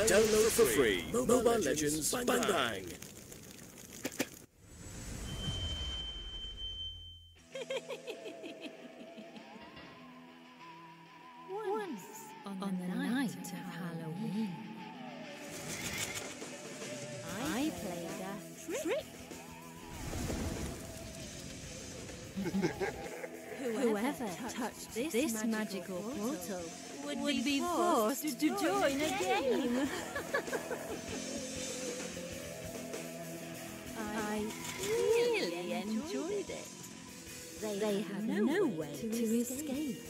Download for free. Mobile Legends Bang Bang. Once on the night of Halloween, I played a trick. Whoever touched this magical portal would be forced to join a game. I really enjoyed it. They had no way to escape.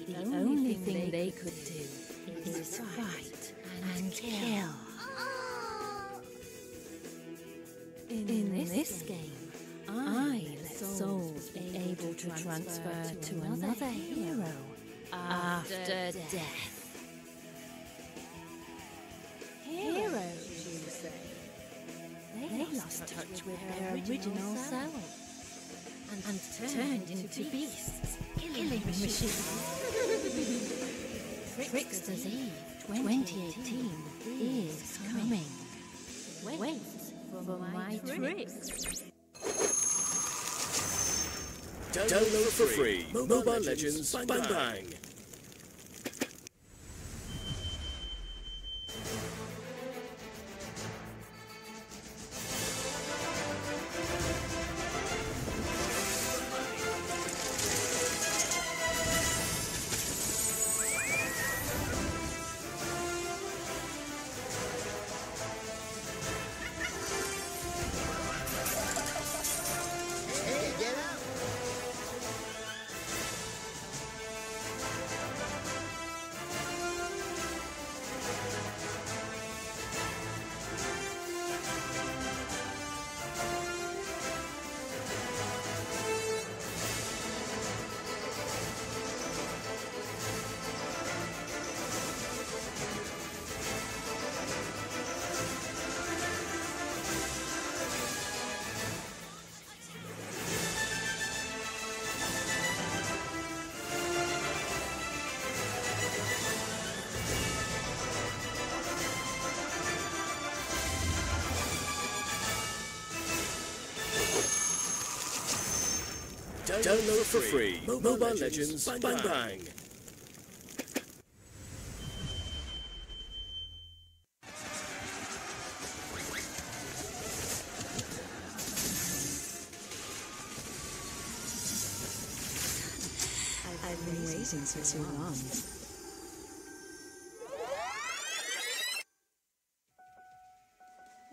The only thing they could do is fight and kill. In this game, I let souls be able to transfer to another hero after death. Heroes, you say? They lost touch with their original selves and turned into beasts, killing machines. Trickster's Eve 2018 is coming. Wait for my tricks. Download for free. Mobile Legends Bang Bang. Download for free. Mobile Legends Bang Bang. I've been waiting for too long.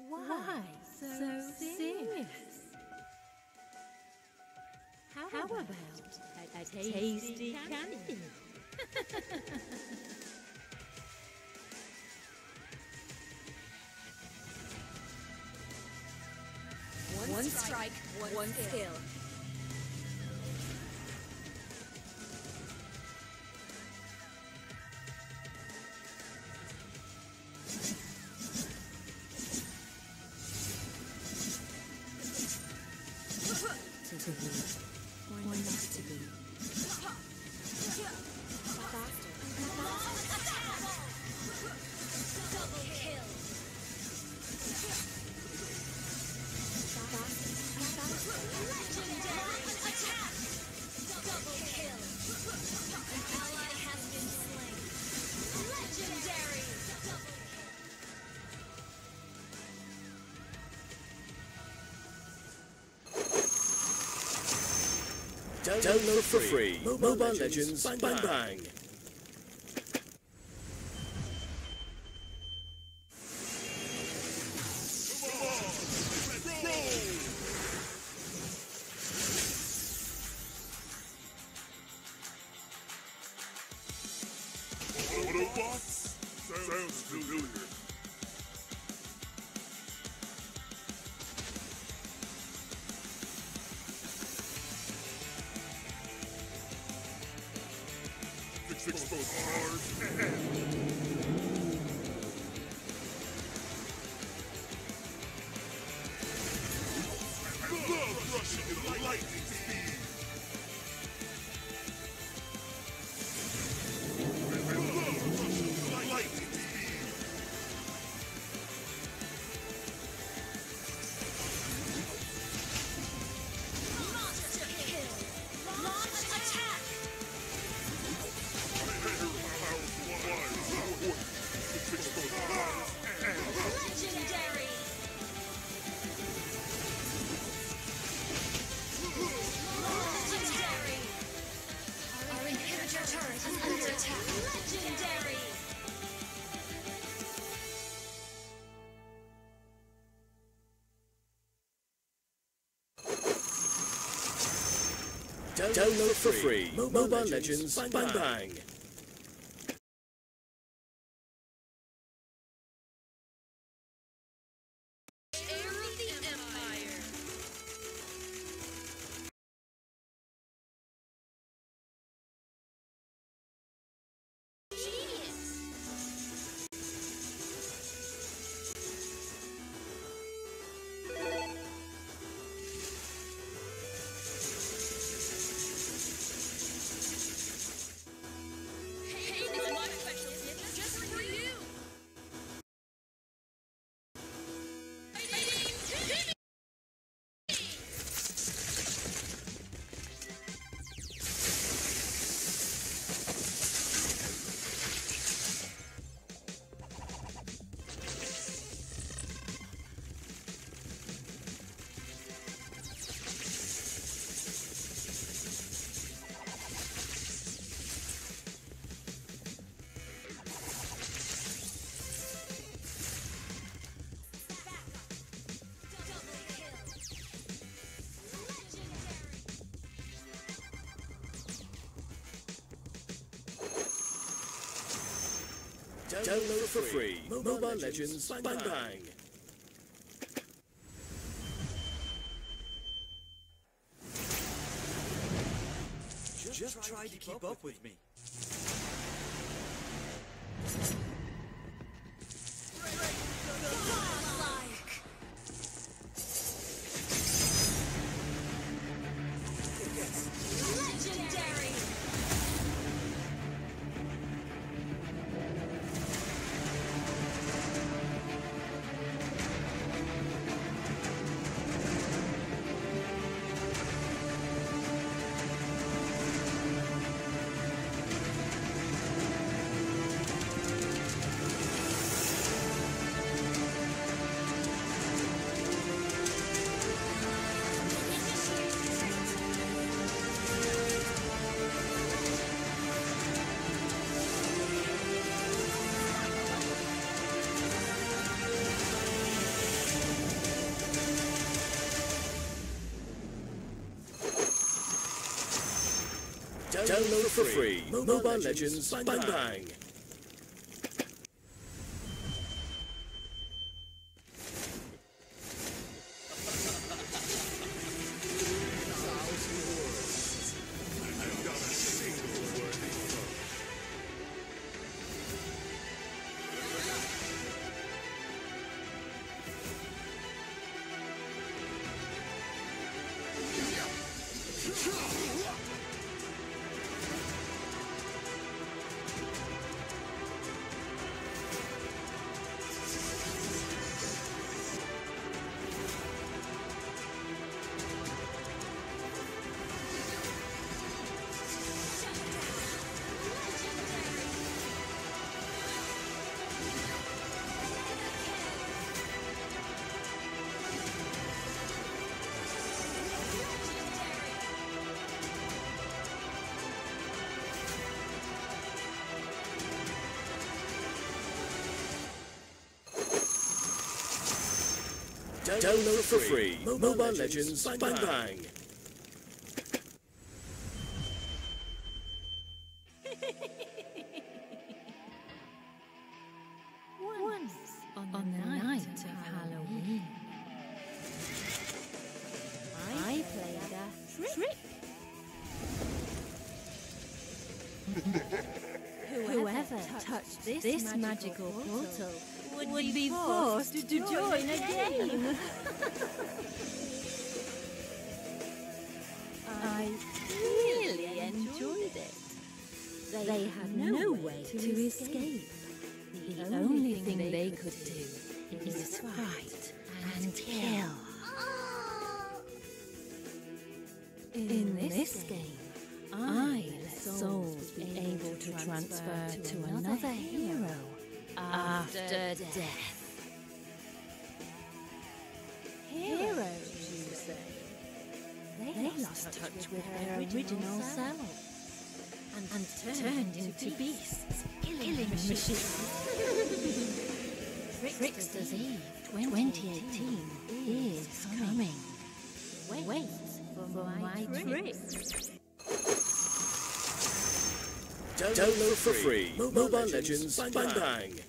Why so serious? How about a tasty candy? One strike, one skill. To be, why not to be? Double kill. Legendary attack. Double kill. An ally has been slain. Legendary. Download for free. Mobile Legends Bang Bang. Autobots? Sounds familiar. Exposed hard. Love rushing at lightning speed. Love rushing at lightning speed. Download for free. Mobile Legends Bang Bang. Heir of the Empire. Genius. Hey, this is my special gift just for you. Download for free. Mobile Legends Bang Bang. Just try to keep up with me. Godlike. Legendary. Download for free. Mobile Legends Bang Bang. I've got a single worthy foe. Download for free. Mobile Legends Bang Bang. Once on the night of Halloween, I played a trick. Whoever touched this magical portal would be forced to join a game. I really enjoyed it. They had no way to escape. The only thing they could do is fight and kill. In this game, I let souls be able to transfer to another hero after death. Heroes, you say? They lost touch with their original selves and turned into beasts, killing machines. Trickster's Eve 2018 is coming. Wait for my tricks. Download for free. Mobile Legends Bang Bang.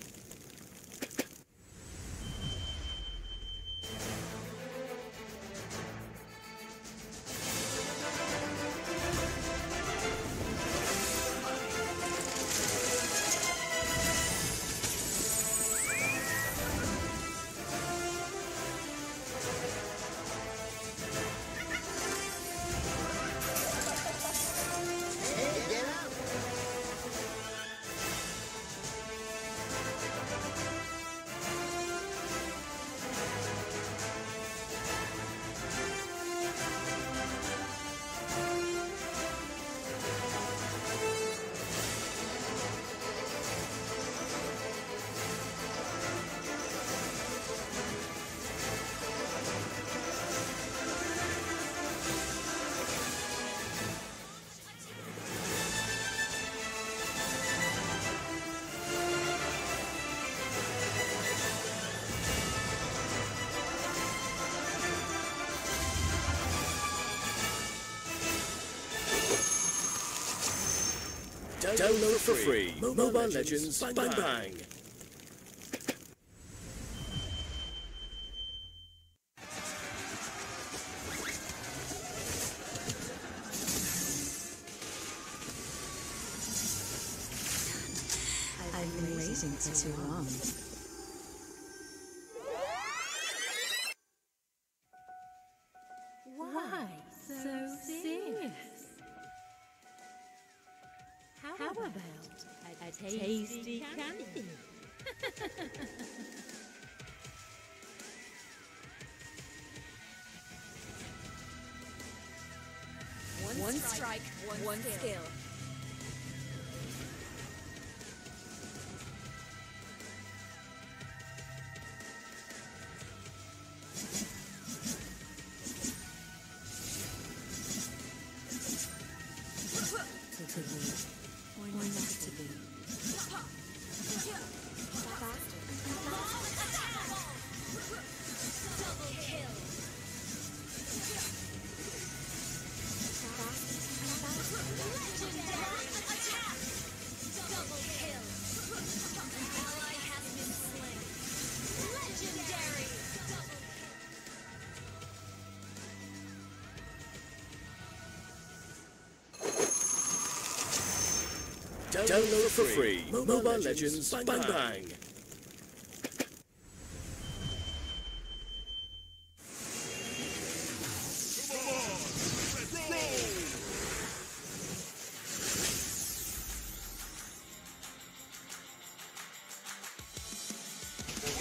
Download for free. Mobile Legends Bang Bang. I've been waiting for too long. Why so serious? How about a tasty candy? One strike, one skill. Or not to be. Download for free. Mobile Legends Bang Bang.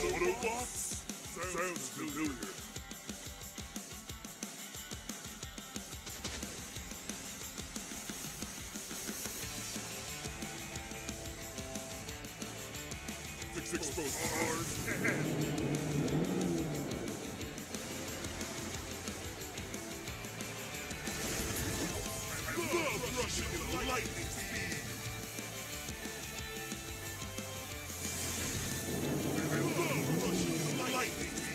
Autobots? Sounds familiar. Exposed hard. I love rushing in lightning speed. I love rushing in lightning speed.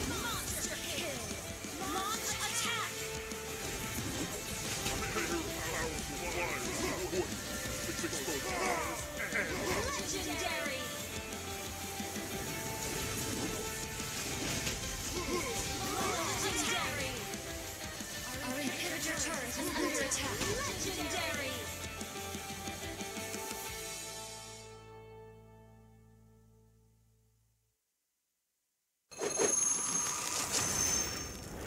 Monster kill! Launch attack! Legendary! Legendary! Our inhibitor turret is under attack. Legendary!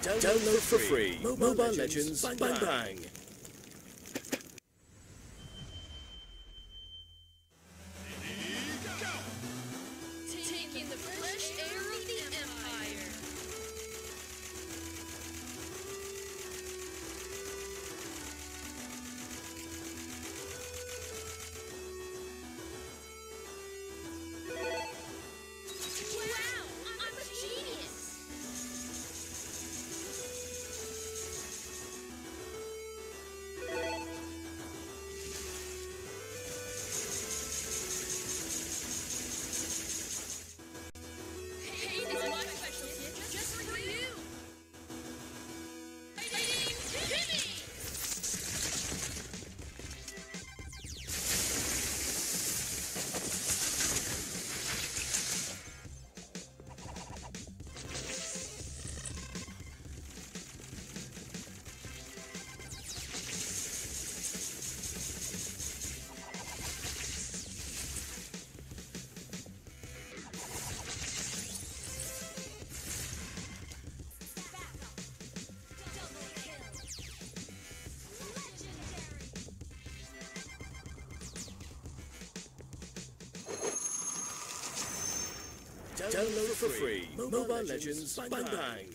Download for free. Mobile Legends Bang Bang. Taking the fresh air of the Empire. Wow, I'm a genius. Download for free. Mobile Legends Bang Bang.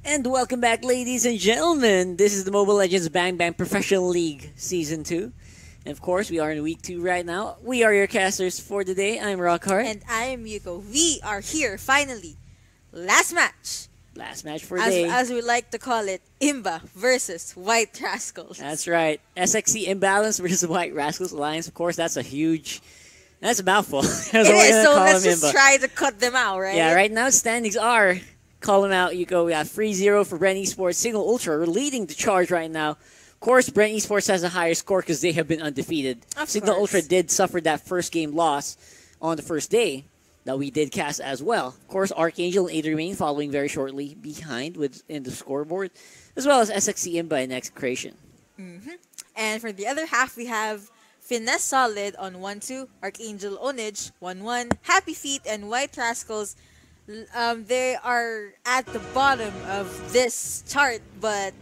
And welcome back, ladies and gentlemen. This is the Mobile Legends Bang Bang Professional League Season 2. And of course, we are in Week 2 right now. We are your casters for today. I'm Rockhart. And I am Yuko. We are here, finally. Last match. Last match for today. As we like to call it, IMBA versus White Rascals. That's right. SXC Imbalance versus White Rascals Alliance. Of course, that's a mouthful. It is, so let's just try to cut them out, right? Yeah, right now standings are... Call them out, Yuko. We have 3-0 for Bren Esports. Cignal Ultra are leading the charge right now. Of course, Bren Esports has a higher score because they have been undefeated. Cignal Ultra did suffer that first game loss on the first day that we did cast as well. Of course, Archangel and Aether Main following very shortly behind in the scoreboard, as well as SXC IMBA and Execration. And for the other half, we have Finesse Solid on 1-2, Archangel Onage 1-1, Happy Feet and White Rascals. They are at the bottom of this chart, but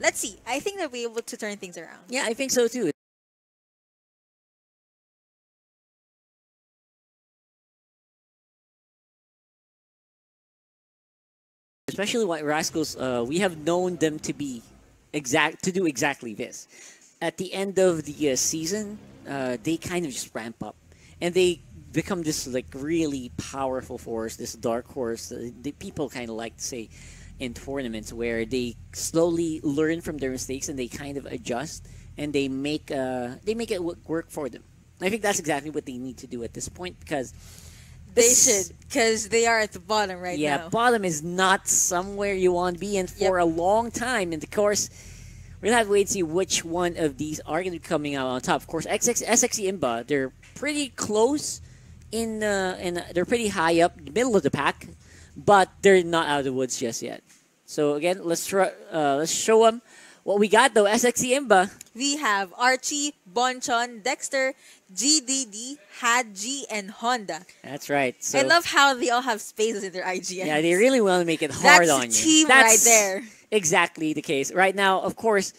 let's see. I think they'll be able to turn things around. Yeah, I think so too. Especially White Rascals, we have known them to do exactly this. At the end of the season, they kind of just ramp up, and they become this like really powerful force, this dark horse. The people kind of like to say in tournaments where they slowly learn from their mistakes and they kind of adjust and they make it work for them. I think that's exactly what they need to do at this point because they are at the bottom right now. Yeah, bottom is not somewhere you want to be in for a long time, and of course we'll have to wait to see which one of these are going to be coming out on top. Of course, SXC IMBA, they're pretty close. They're pretty high up, middle of the pack, but they're not out of the woods just yet. So again, let's show them what we got though. SXC IMBA. We have Archie, Bonchon, Dexter, GDD, Hadji, and Honda. That's right. So, I love how they all have spaces in their IGNs. Yeah, they really want to make it hard on you. That's the team right there. Exactly the case. Right now, of course,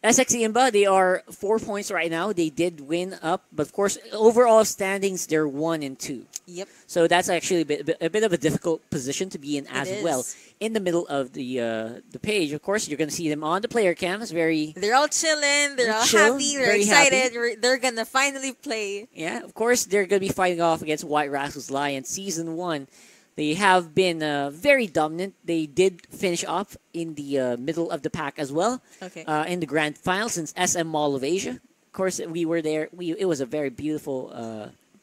SXC IMBA, they are 4 points right now. They did win up, but of course, overall standings, they're 1 and 2. Yep. So that's actually a bit of a difficult position to be in as well. In the middle of the page, of course, you're going to see them on the player cam. They're all chilling. They're all happy. They're excited. They're going to finally play. Yeah, of course, they're going to be fighting off against White Rascals Lions Season 1. They have been very dominant. They did finish off in the middle of the pack as well. Okay. In the grand final since SM Mall of Asia. Of course, we were there. It was a very beautiful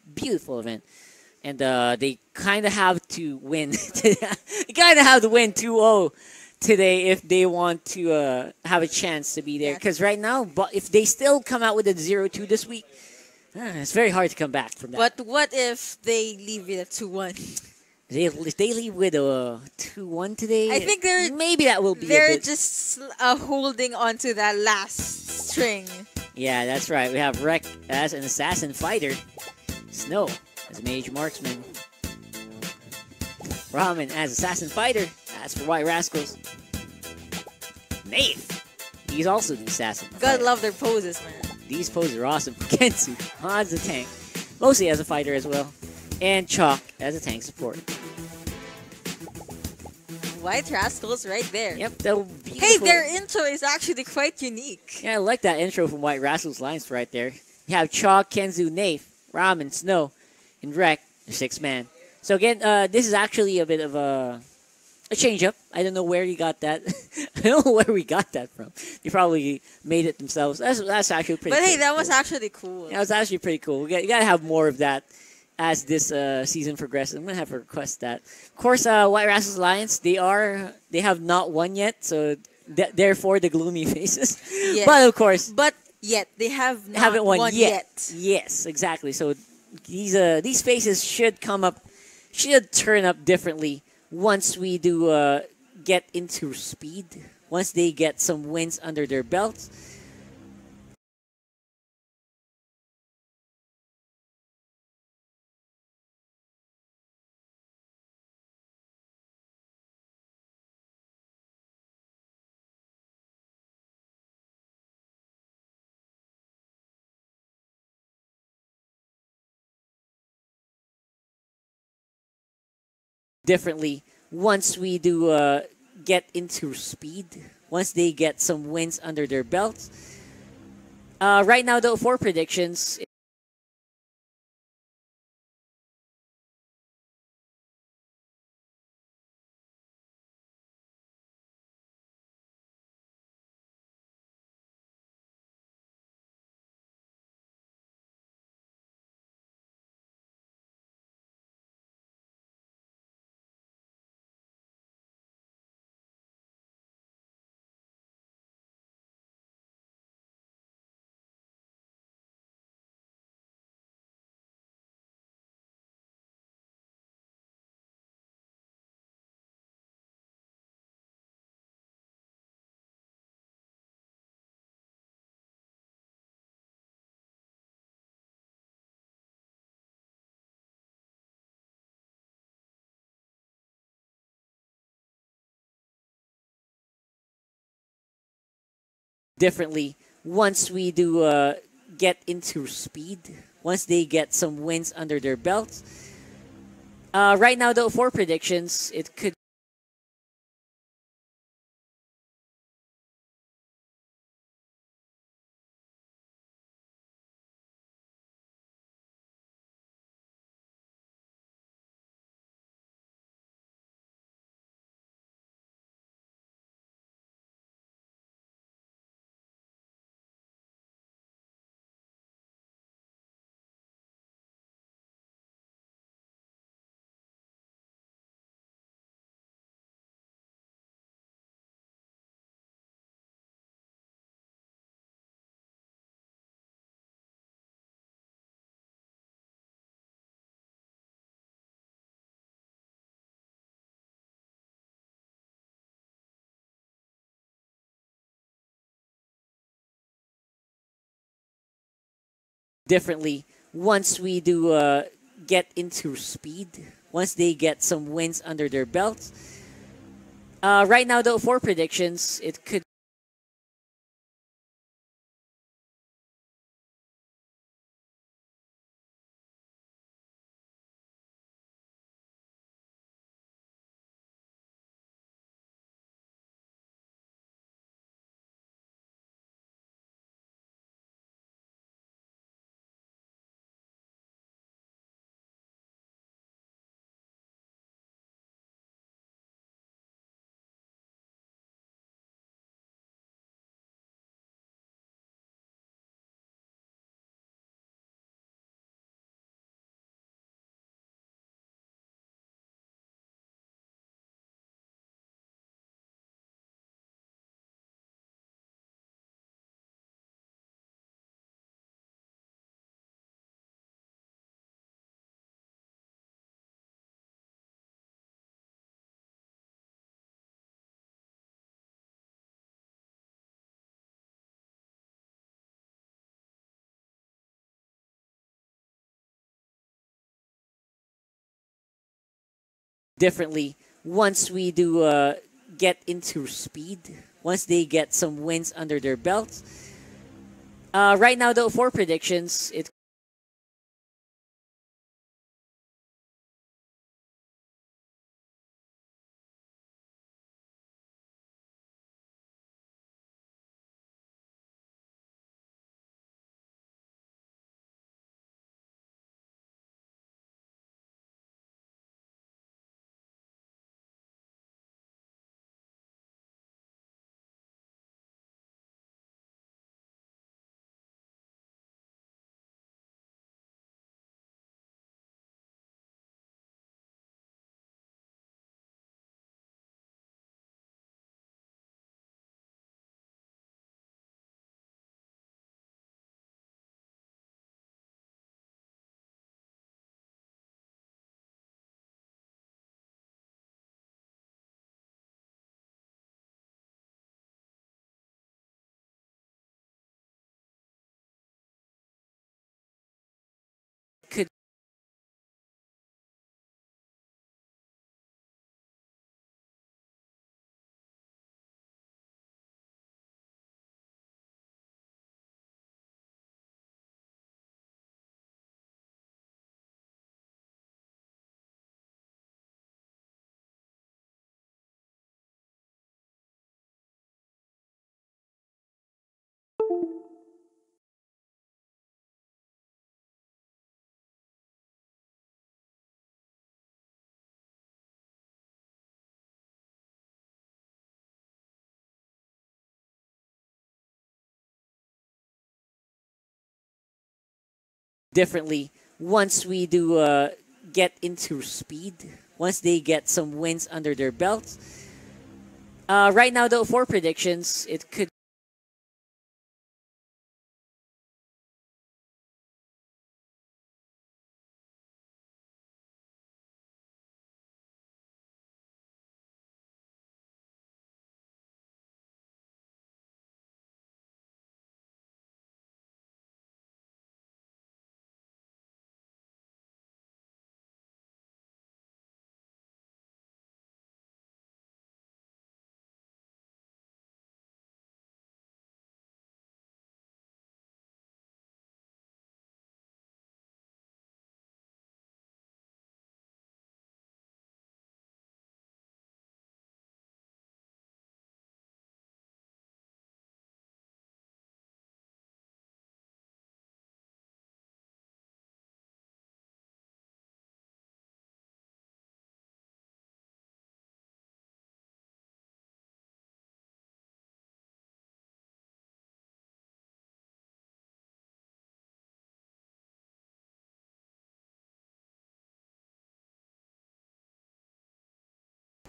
event. And they kind of have to win. They kind of have to win 2-0 today if they want to have a chance to be there. Because right now, if they still come out with a 0-2 this week, it's very hard to come back from that. But what if they leave it at 2-1? If they leave with a 2-1 today, I think maybe that will be. They're just holding on to that last string. Yeah, that's right. We have Rek as an assassin fighter, Snow as a mage marksman, Ramen as assassin fighter. As for White Rascals, Nath, he's also the assassin. God love their poses, man. These poses are awesome. Kensu as the tank, mostly as a fighter as well, and Chalk as a tank support. White Rascals right there. Yep. Hey, their intro is actually quite unique. Yeah, I like that intro from White Rascals Lines right there. You have Chalk, Kenzu, Nath, Ramen, Snow, and Rek, the 6-man. So again, this is actually a bit of a change-up. I don't know where you got that. I don't know where we got that from. They probably made it themselves. That's actually pretty cool. But hey, that was actually cool. Yeah, it was actually pretty cool. You got to have more of that as this season progresses. I'm gonna have to request that. Of course, White Rascals Alliance, they have not won yet, so therefore the gloomy faces. Yes. But of course, But yet they have not haven't won yet. Yes, exactly. So these faces should turn up differently once we do get into speed. Once they get some wins under their belts. Differently once we do get into speed, once they get some wins under their belts. Right now, though, for predictions, differently once we do get into speed, once they get some wins under their belts. Right now, though, for predictions, it could differently once we do get into speed, once they get some wins under their belts. Right now, though, for predictions, it could differently once we do get into speed, once they get some wins under their belts. Right now, though, for predictions, it differently once we do get into speed, once they get some wins under their belts. Right now, though, for predictions, it could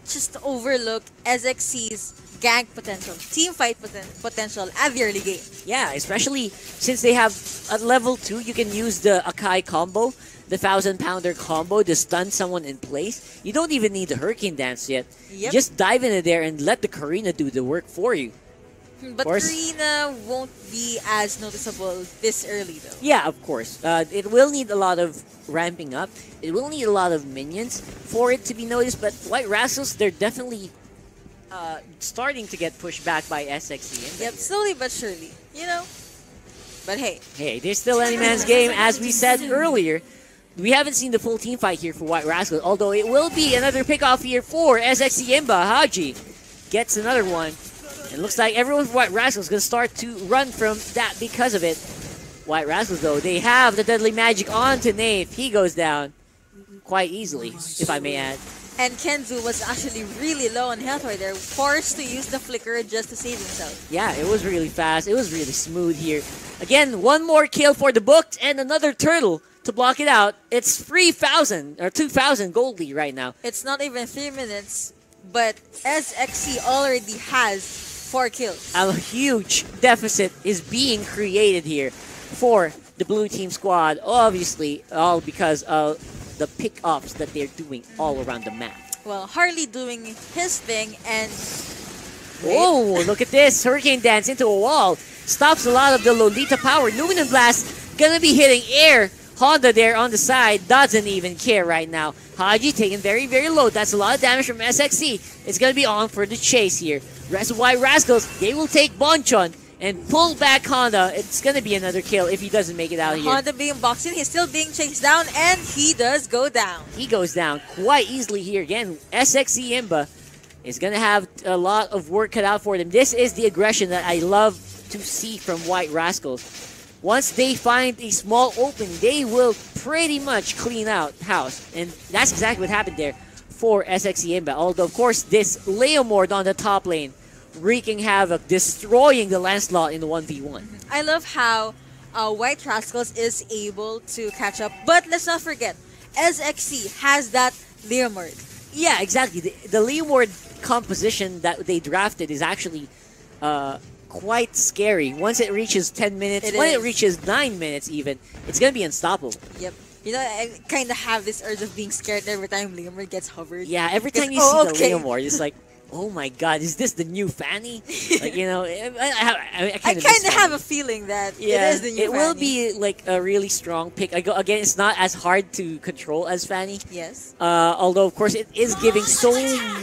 just overlook SXC's gank potential, team fight potential at the early game. Yeah, especially since they have at level 2, you can use the Akai combo, the 1,000-pounder combo to stun someone in place. You don't even need the Hurricane Dance yet. Yep. Just dive into there and let the Karina do the work for you. But Karina won't be as noticeable this early though. Yeah, of course. It will need a lot of ramping up. It will need a lot of minions for it to be noticed, but White Rascals, they're definitely starting to get pushed back by SXE. Yep, slowly but surely, you know. But hey. Hey, there's still any man's game, as we said earlier. We haven't seen the full team fight here for White Rascals, although it will be another pickoff here for SXE IMBA. Haji gets another one. It looks like everyone from White Rascals is going to start to run from that because of it. White Rascals, though, they have the Deadly Magic onto Nave. He goes down quite easily, if I may add. And Kenzu was actually really low on health right there, forced to use the Flicker just to save himself. Yeah, it was really fast. It was really smooth here. Again, one more kill for the books and another turtle to block it out. It's 3,000 or 2,000 gold lead right now. It's not even 3 minutes, but SXC already has 4 kills. A huge deficit is being created here for the blue team squad. Obviously, all because of the pick-ups that they're doing all around the map. Well, Harley doing his thing and... Oh, look at this. Hurricane Dance into a wall. Stops a lot of the Lolita power. Luminous Blast gonna be hitting air. Honda there on the side doesn't even care right now. Haji taking very, very low. That's a lot of damage from SXC. It's gonna be on for the chase here. Rest of White Rascals, they will take Bonchon and pull back Honda. It's gonna be another kill if he doesn't make it out here. Honda being boxed in, he's still being chased down, and he does go down. He goes down quite easily here. Again, SXC IMBA is gonna have a lot of work cut out for them. This is the aggression that I love to see from White Rascals. Once they find a small opening, they will pretty much clean out house. And that's exactly what happened there for SXE IMBA. Although, of course, this Leomord on the top lane wreaking havoc, destroying the Lancelot in the 1v1. I love how White Rascals is able to catch up. But let's not forget, SXE has that Leomord. Yeah, exactly. The Leomord composition that they drafted is actually quite scary. Once it reaches 10 minutes, it reaches 9 minutes even, it's going to be unstoppable. Yep. You know, I kind of have this urge of being scared every time Leomord gets hovered. Yeah, every time you see the Leomord, it's like, oh my god, is this the new Fanny? Like, you know, I kind of have a feeling that it is the new Fanny. It will be like a really strong pick. Again, it's not as hard to control as Fanny. Yes. Although, of course, it is giving so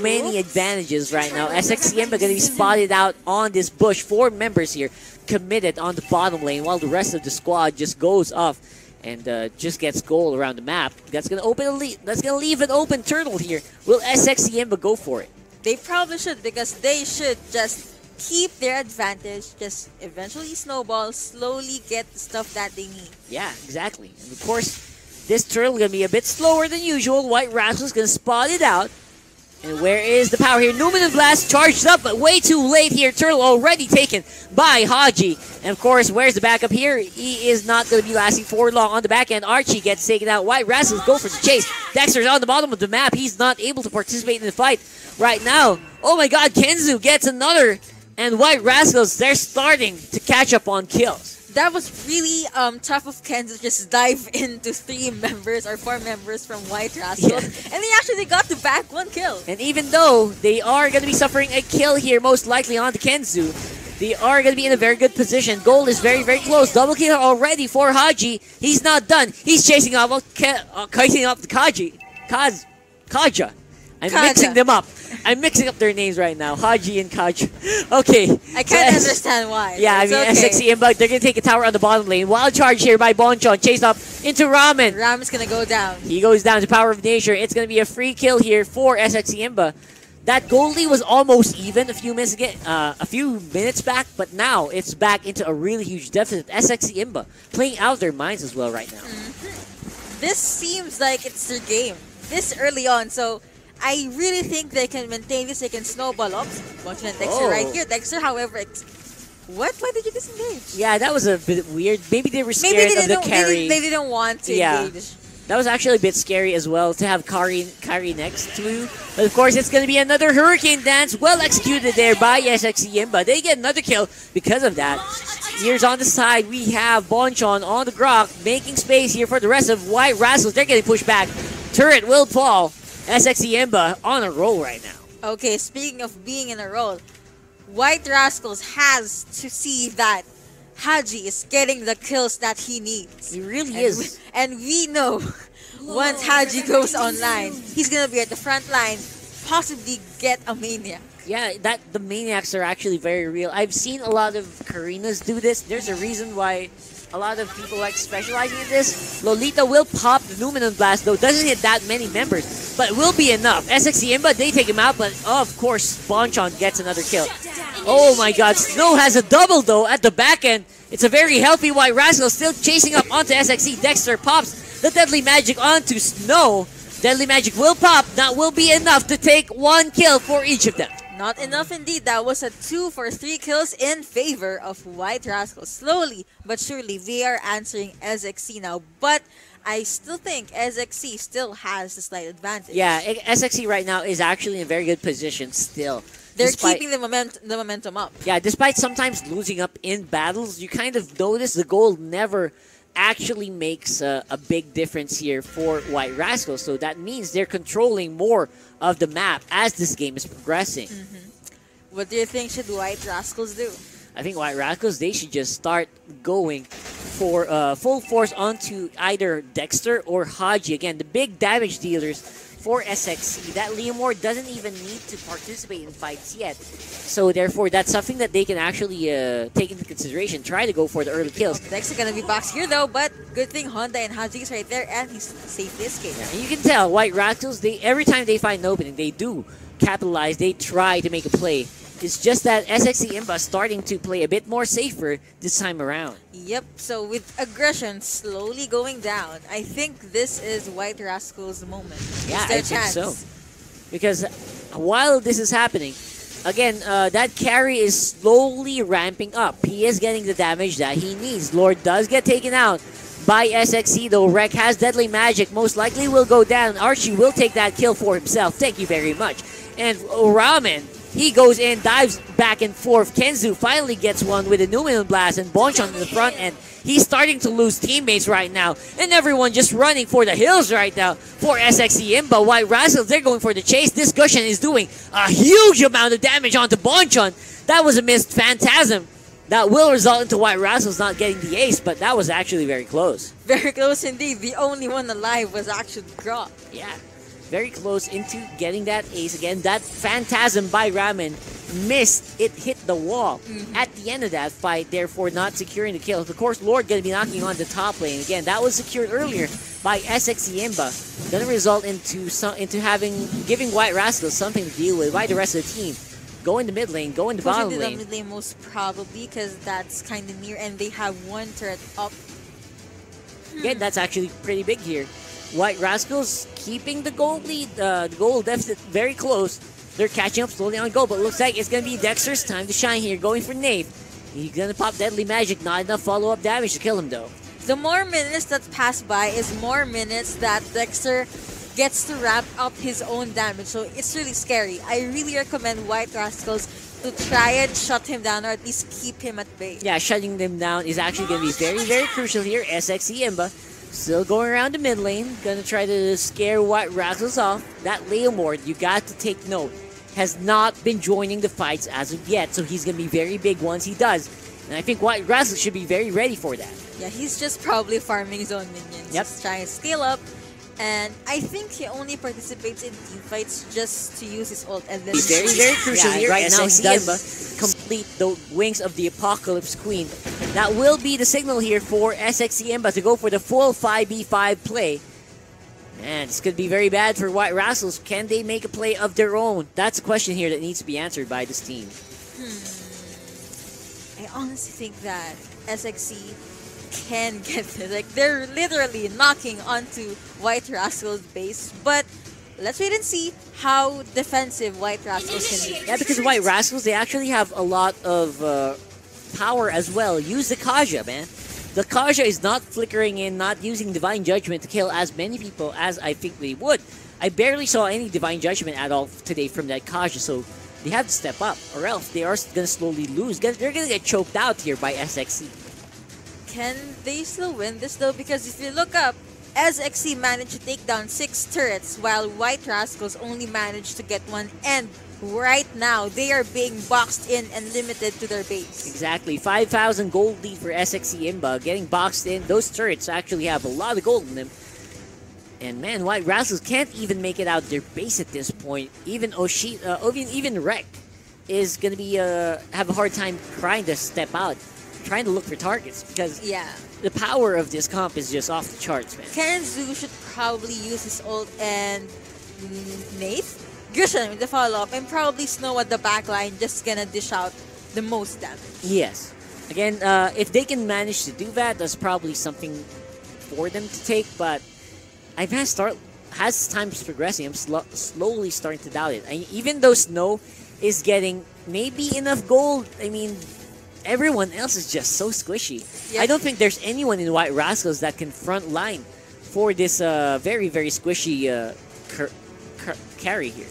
many advantages right now. SXCM are going to be spotted out on this bush. 4 members here committed on the bottom lane, while the rest of the squad just goes off and just gets goal around the map. That's going to open a lead. That's going to leave an open turtle here. Will SXCM go for it? They probably should, because they should just keep their advantage, just eventually snowball, slowly get the stuff that they need. Yeah, exactly. And of course, this turtle is going to be a bit slower than usual. White Rascal's going to spot it out. And where is the power here? Numinous Blast charged up, but way too late here. Turtle already taken by Haji. And of course, where's the backup here? He is not going to be lasting for long on the back end. Archie gets taken out. White Rascals go for the chase. Dexter's on the bottom of the map. He's not able to participate in the fight right now. Oh my god, Kenzu gets another. And White Rascals, they're starting to catch up on kills. That was really tough of Ken to just dive into 3 members or 4 members from White Rascals. Yeah. And they actually got to back 1 kill. And even though they are going to be suffering a kill here, most likely on the Kenzu, they are going to be in a very good position. Gold is very, very close. Double kill already for Haji. He's not done. He's chasing off the Kaja. I'm Kaja. mixing them up. I'm mixing up their names right now. Haji and Kaja. Okay. I can't understand why. Yeah, I It's mean, okay. SXE Imbug, they're going to take a tower on the bottom lane. Wild charge here by Bonchon. Chased up into Ramen. Ram is gonna go down. He goes down to Power of Nature. It's going to be a free kill here for SXE Imba. That gold lead was almost even a few minutes back, but now it's back into a really huge deficit. SXE Imba playing out their minds as well right now. This seems like it's their game this early on, so I really think they can maintain this. They can snowball up. Watching Dexter right here. Dexter, however, what? Why did you disengage? Yeah, that was a bit weird. Maybe they were scared Maybe they of the didn't, carry. they didn't want to Yeah. engage. That was actually a bit scary as well to have Kari next to you. But of course, it's going to be another Hurricane Dance. Well executed there by SXE Imba. They get another kill because of that. Here's on the side, we have Bonchon on the Grok, making space here for the rest of White Rascals. They're getting pushed back. Turret will fall. SXE Imba on a roll right now. Okay, speaking of being in a roll, White Rascals has to see that Haji is getting the kills that he needs. He really is. And we know once Haji goes online, he's gonna be at the front line, possibly get a Maniac. Yeah, the Maniacs are actually very real. I've seen a lot of Karinas do this. There's a reason why a lot of people like specializing in this. Lolita will pop the Luminous Blast, though. Doesn't hit that many members, but will be enough. SXE Imba, they take him out, but of course, Bonchon gets another kill. Oh my god, Snow has a double, though, at the back end. It's a very healthy White Rascal, still chasing up onto SXE. Dexter pops the Deadly Magic onto Snow. Deadly Magic will pop. That will be enough to take 1 kill for each of them. Not enough indeed. That was a 2 for 3 kills in favor of White Rascals. Slowly but surely, they are answering SXE now. But I still think SXE still has the slight advantage. Yeah, SXE right now is actually in a very good position still. They're keeping the momentum up. Yeah, despite sometimes losing up in battles, you kind of notice the goal never actually makes a big difference here for White Rascals. So that means they're controlling more of the map as this game is progressing. What do you think should White Rascals do? I think White Rascals, they should just start going for full force onto either Dexter or Haji. Again, the big damage dealers for SXE. That Leomore doesn't even need to participate in fights yet. So therefore, that's something that they can actually take into consideration. Try to go for the early kills. Dexter gonna be boxed here though, but good thing Honda and Haji is right there and he's safely escaped. Yeah, and you can tell White Rascals, every time they find an opening, they do capitalize. They try to make a play. It's just that SXE Imba starting to play a bit more safer this time around. Yep, so with aggression slowly going down, I think this is White Rascals' moment. Yeah, It's their I think chance. so. Because while this is happening, again, that carry is slowly ramping up. He is getting the damage that he needs. Lord does get taken out by SXE, though. Rek has Deadly Magic. Most likely will go down. Archie will take that kill for himself. Thank you very much. And Ramen, he goes in, dives back and forth. Kenzu finally gets one with a Numinous Blast and Bonchon in the front end. He's starting to lose teammates right now. And everyone just running for the hills right now for SXE Imba. White Rascals, they're going for the chase. This Gushan is doing a huge amount of damage onto Bonchon. That was a missed Phantasm. That will result into White Rascals not getting the ace, but that was actually very close. Very close indeed. The only one alive was actually Grok. Yeah, very close into getting that ace again. That Phantasm by Ramen missed. It hit the wall at the end of that fight, therefore not securing the kill. Of course, Lord going to be knocking on the top lane. Again, that was secured earlier by SXE Imba. Going to result into giving White Rascals something to deal with by the rest of the team. Go in the mid lane, go in the bottom Pushing to the lane. mid lane most probably because that's kind of near and they have one turret up. Again, that's actually pretty big here. White Rascals keeping the gold lead, the goal deficit very close. They're catching up slowly on goal, but looks like it's going to be Dexter's time to shine here, going for Nave. He's going to pop Deadly Magic, not enough follow-up damage to kill him though. The more minutes that pass by is more minutes that Dexter gets to ramp up his own damage. So it's really scary. I really recommend White Rascals to try and shut him down or at least keep him at bay. Yeah, shutting them down is actually going to be very, very crucial here. SXE IMBA still going around the mid lane. Going to try to scare White Rascals off. That Leomord, you got to take note, has not been joining the fights as of yet. So he's going to be very big once he does. And I think White Rascals should be very ready for that. Yeah, he's just probably farming his own minions. Yep. Just trying to scale up. And I think he only participates in team fights just to use his ult and then... He's very, very crucial here. Right now, he SXE does complete the Wings of the Apocalypse Queen. That will be the signal here for SXE IMBA to go for the full 5v5 play. Man, this could be very bad for White Rascals. Can they make a play of their own? That's a question here that needs to be answered by this team. I honestly think that SXE can get this. Like, they're literally knocking onto White Rascals' base, but let's wait and see how defensive White Rascals can be. Yeah, because White Rascals, they actually have a lot of power as well. Use the Kaja, man. The Kaja is not flickering in, not using Divine Judgment to kill as many people as I think they would. I barely saw any Divine Judgment at all today from that Kaja, so they have to step up, or else they are going to slowly lose. They're going to get choked out here by SXE. Can they still win this though? Because if you look up, SXE managed to take down 6 turrets while White Rascals only managed to get 1, and right now they are being boxed in and limited to their base. Exactly. 5,000 gold lead for SXE IMBA. Getting boxed in. Those turrets actually have a lot of gold in them. And man, White Rascals can't even make it out their base at this point. Even even Rek is going to be have a hard time trying to step out, trying to look for targets, because the power of this comp is just off the charts, man. Kenzu should probably use his ult and Nath Gushan with the follow-up, and probably Snow at the back line just gonna dish out the most damage. Yes. Again, if they can manage to do that, that's probably something for them to take, but as time is progressing, I'm slowly starting to doubt it. Even though Snow is getting maybe enough gold, I mean, everyone else is just so squishy. Yep. I don't think there's anyone in White Rascals that can front line for this very, very squishy carry here.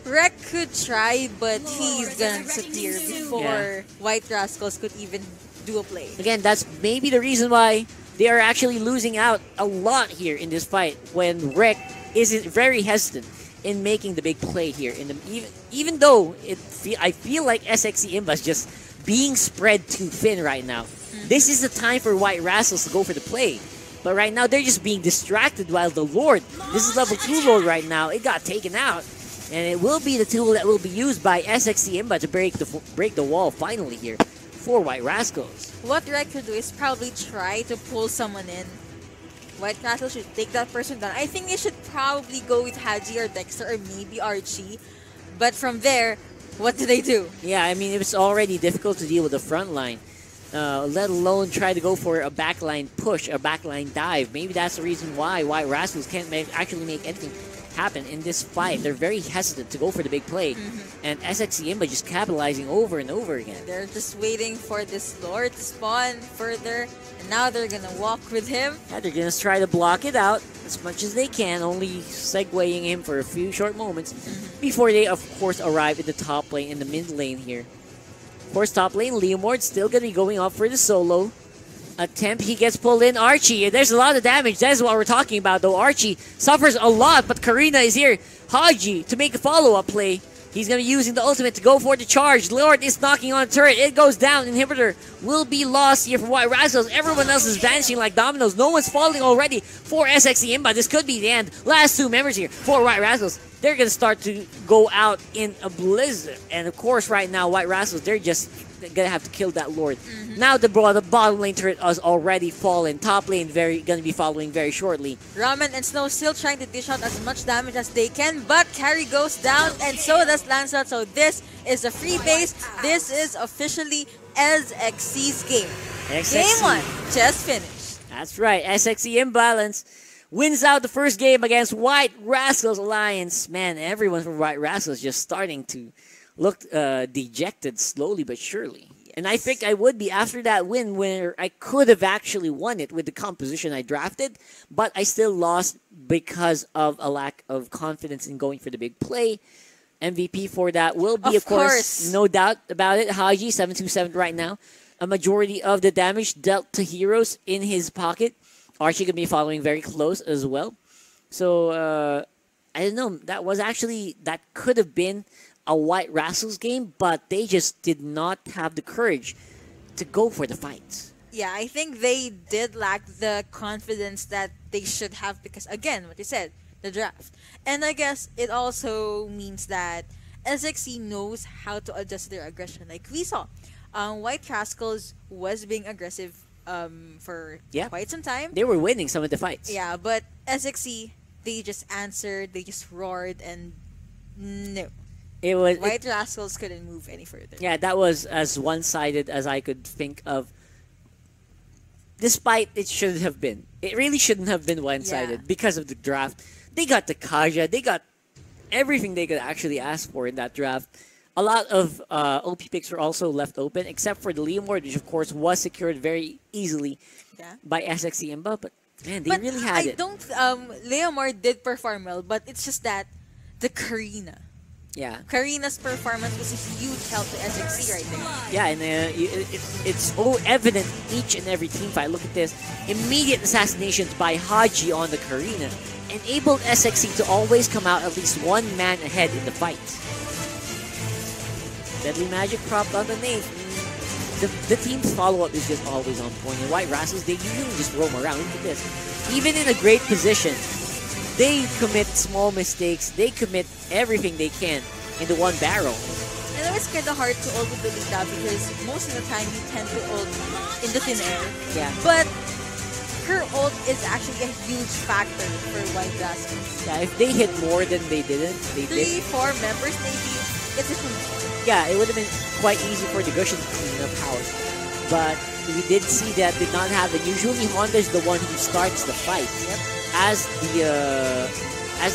Rek could try, but he's gonna disappear before White Rascals could even do a play. Again, that's maybe the reason why they are actually losing out a lot here in this fight, when Rek isn't very hesitant in making the big play here. Even though I feel like SXE IMBA is just being spread too thin right now. This is the time for White Rascals to go for the play. But right now, they're just being distracted while the Lord, this is level 2 Lord right now, it got taken out. And it will be the tool that will be used by SXE IMBA to break the wall finally here for White Rascals. What Rek could do is probably try to pull someone in. White Rascals should take that person down. I think they should probably go with Haji or Dexter or maybe Archie. But from there, what do they do? Yeah, I mean, it was already difficult to deal with the front line. Let alone try to go for a backline push, a backline dive. Maybe that's the reason why White Rascals can't actually make anything happen in this fight. They're very hesitant to go for the big play. And SXE IMBA just capitalizing over and over again. They're just waiting for this Lord to spawn further, and now they're gonna walk with him. Yeah, they're gonna try to block it out as much as they can, only segueing him for a few short moments before they, of course, arrive in the top lane, in the mid lane here. Of course, top lane, Leomord's still gonna be going off for the solo attempt. He gets pulled in. Archie, there's a lot of damage. That's what we're talking about, though. Archie suffers a lot, but Karina is here. Haji to make a follow-up play. He's going to be using the ultimate to go for the charge. Lord is knocking on the turret. It goes down. Inhibitor will be lost here for White Rascals. Everyone else is vanishing like dominoes. No one's falling already for SXE IMBA. This could be the end. Last 2 members here for White Rascals. They're going to start to go out in a blizzard. And of course, right now, White Rascals, they're just going to have to kill that Lord. Now the bottom lane turret has already fallen. Top lane going to be following very shortly. Ramen and Snow still trying to dish out as much damage as they can, but carry goes down, and so does Lancelot. So this is a free base. This is officially SXE's game. SXE. Game 1 just finished. That's right. SXE Imbalance wins out the first game against White Rascals Alliance. Man, everyone from White Rascals just starting to look dejected slowly but surely. And I think I would be after that win where I could have actually won it with the composition I drafted, but I still lost because of a lack of confidence in going for the big play. MVP for that will be, of course, no doubt about it, Haji, 727 right now. A majority of the damage dealt to heroes in his pocket. Archie could be following very close as well. So, I don't know. That could have been a White Rascals game, but they just did not have the courage to go for the fights. Yeah, I think they did lack the confidence that they should have because, again, what you said, the draft. And I guess it also means that SXC knows how to adjust their aggression. Like we saw, White Rascals was being aggressive for quite some time. They were winning some of the fights. Yeah, but SXC, they just answered, they just roared, and no. White Rascals couldn't move any further. Yeah, that was as one-sided as I could think of. Despite it should have been. It really shouldn't have been one-sided because of the draft. They got the Kaja. They got everything they could actually ask for in that draft. A lot of OP picks were also left open, except for the Leomord, which of course was secured very easily by SXC IMBA. But man, they really had it. Leomord did perform well, but it's just that the Karina. Yeah. Karina's performance was a huge help to SXC right there. Yeah, and it's so evident each and every team fight. Look at this. Immediate assassinations by Haji on the Karina enabled SXC to always come out at least one man ahead in the fight. Deadly Magic propped on the name. The team's follow-up is just always on point. And White Rascals, they usually just roam around. Look at this. Even in a great position, they commit small mistakes. They commit everything they can into one barrel. And it was kind of hard to ult with Lolita because most of the time you tend to ult in the thin air. Yeah. But her ult is actually a huge factor for White Rascals. Yeah, if they hit more than they didn't, they did. 3-4 members maybe, it's a huge. Yeah, it would have been quite easy for the Gushin to clean up house. But we did see that did not happen. Usually Honda's the one who starts the fight. Yep. As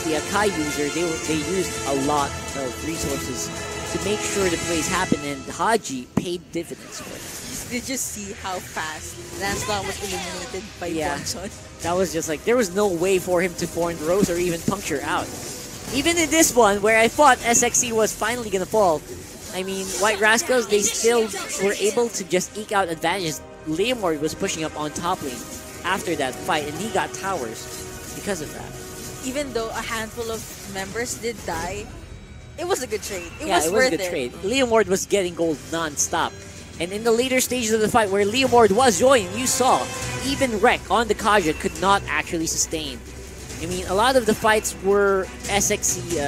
the Akai user, they used a lot of resources to make sure the plays happen, and Haji paid dividends for it. Did you see how fast Lancelot was eliminated by Johnson? That was just like, there was no way for him to form Rose or even puncture out. Even in this one, where I thought SXC was finally gonna fall, I mean, White Rascals, they still were able to just eke out advantages. Leomord was pushing up on top lane after that fight, and he got towers because of that. Even though a handful of members did die, it was a good trade. It was worth a good trade. Leomord was getting gold non-stop. And in the later stages of the fight where Leomord was joining, you saw even Wreck on the Kaja could not actually sustain. I mean, a lot of the fights were SXC,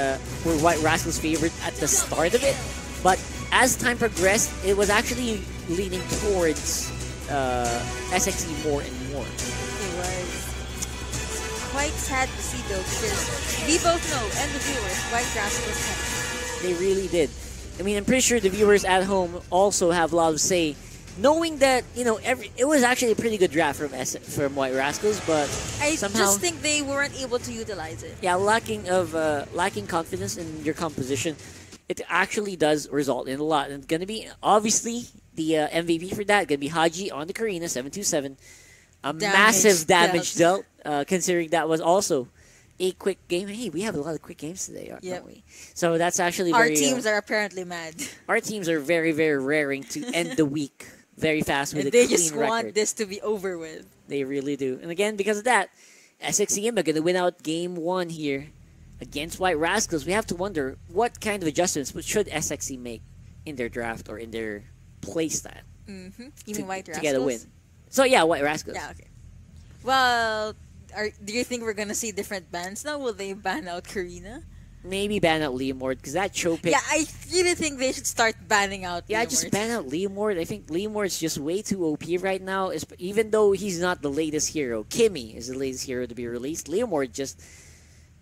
were White Rascals' favorite at the start of it. But as time progressed, it was actually leaning towards SXC more and more. It was quite sad to see though, because we both know, and the viewers, White Rascals had. They really did. I mean, I'm pretty sure the viewers at home also have a lot of say, knowing that, you know, it was actually a pretty good draft from White Rascals, but I somehow, just think they weren't able to utilize it. Yeah, lacking confidence in your composition, it actually does result in a lot. And it's gonna be obviously the MVP for that gonna be Haji on the Karina 727. Massive damage dealt, considering that was also a quick game. Hey, we have a lot of quick games today, don't we? So that's actually our very, teams are apparently mad. Our teams are very, very raring to end the week very fast with and a they clean just record. want this to be over with. They really do. And again, because of that, SXC IMBA going to win out game 1 here against White Rascals. We have to wonder what kind of adjustments should SXC make in their draft or in their playstyle. You mean White Rascals? To get a win. So yeah, White Rascals. Yeah, okay. Well, do you think we're gonna see different bans now? Will they ban out Karina? Maybe ban out Leomord, because that choke pick... Yeah, I really think they should start banning out Leomord. Just ban out Leomord. I think Leomord's just way too OP right now, even though he's not the latest hero. Kimmy is the latest hero to be released. Leomord just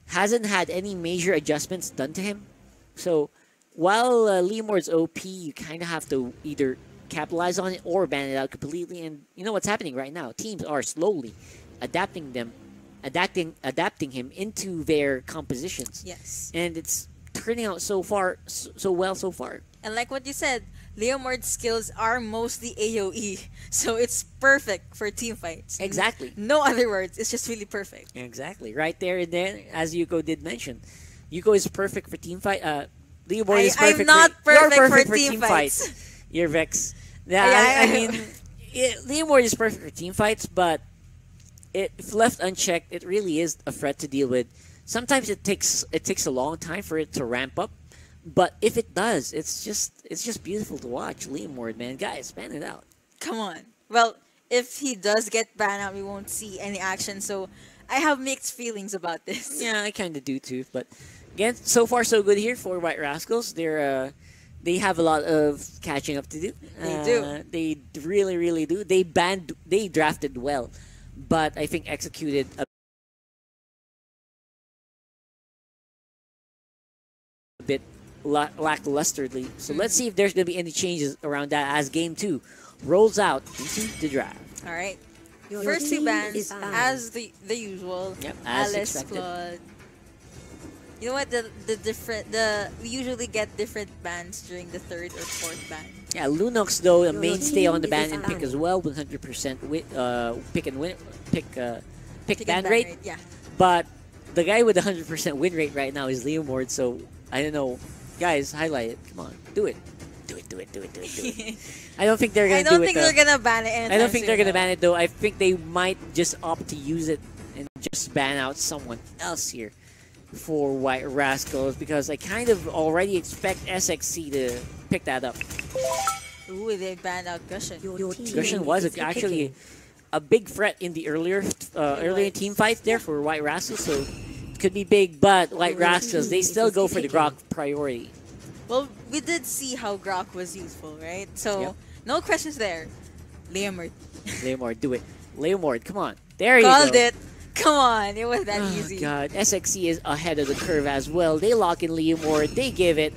hasn't had any major adjustments done to him. So, while Leomord's OP, you kind of have to either capitalize on it or ban it out completely. And you know what's happening right now? Teams are slowly adapting them adapting him into their compositions. Yes. And it's turning out so well so far. And like what you said, Leomord's skills are mostly AoE, so it's perfect for team fights. Exactly. No other words. It's just really perfect. Exactly. Right there and then, as Yuko did mention, Yuko is perfect for team fight. Leomord is perfect. I'm not you're perfect for team fights. You're Vex. Yeah, I mean, Leomord is perfect for team fights, but if left unchecked, it really is a threat to deal with. Sometimes it takes a long time for it to ramp up, but if it does, it's just beautiful to watch. Leomord, man, guys, ban it out. Come on. Well, if he does get banned out, we won't see any action. So I have mixed feelings about this. Yeah, I kind of do too. But again, so far so good here for White Rascals. They have a lot of catching up to do. They do. They really do. They drafted well, but I think executed a bit lacklusterly. So let's see if there's going to be any changes around that as Game 2 rolls out into the draft. All right. Your First two team bans, is banned. as the usual. Yep, as Alice, expected. Claude. You know what? We usually get different bans during the third or fourth ban. Yeah, Lunox though a Your mainstay on the team ban is and pick banned. as well, 100% pick and win, pick Pick ban and rate. Yeah. But the guy with 100% win rate right now is Leomord, so I don't know. Guys, highlight it. Come on, do it. Do it. I don't think they're gonna I do don't it. think though. they're gonna ban it anytime I don't think they're soon, gonna though. ban it though. I think they might just opt to use it and just ban out someone else here for White Rascals because I kind of already expect SXC to pick that up. Ooh, they banned out Gushin. Your team Gushin was is actually picking. a big threat in the earlier team fights there for White Rascals, so it could be big. But White Rascals, they still go for the Grok priority. Well, we did see how Grok was useful, right? So, Yep. no questions there. Leomord. Leomord, do it. Leomord, come on. There you Called go. it. Come on, it was that Oh, easy. God, SXC is ahead of the curve as well. They lock in Leomord. They give it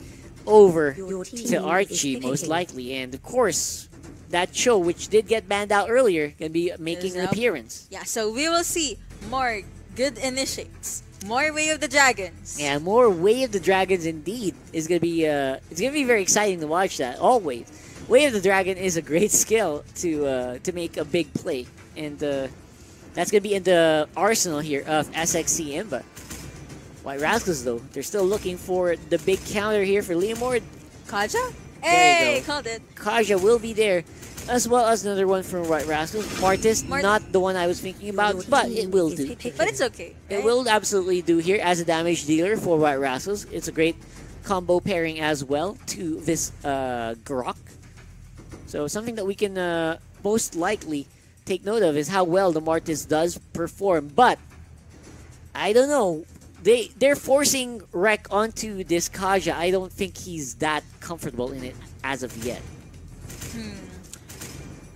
over Your team to is Archie, most picking. likely. And, of course, that Cho, which did get banned out earlier, can be making an up. appearance. Yeah, so we will see more good initiates. More Way of the Dragons. Yeah, more Way of the Dragons indeed is gonna be it's gonna be very exciting to watch that. Always, Way of the Dragon is a great skill to make a big play, and that's gonna be in the arsenal here of SXC IMBA. White Rascals though, they're still looking for the big counter here for Leomord. Kaja? There you Hey, go. called it. Kaja will be there, as well as another one from White Rascals. Martis, Mart- not the one I was thinking about, but it will do. But it's okay. It right? will absolutely do here as a damage dealer for White Rascals. It's a great combo pairing as well to this Grok. So something that we can most likely take note of is how well the Martis does perform. But I don't know. They're forcing Rek onto this Kaja. I don't think he's that comfortable in it as of yet.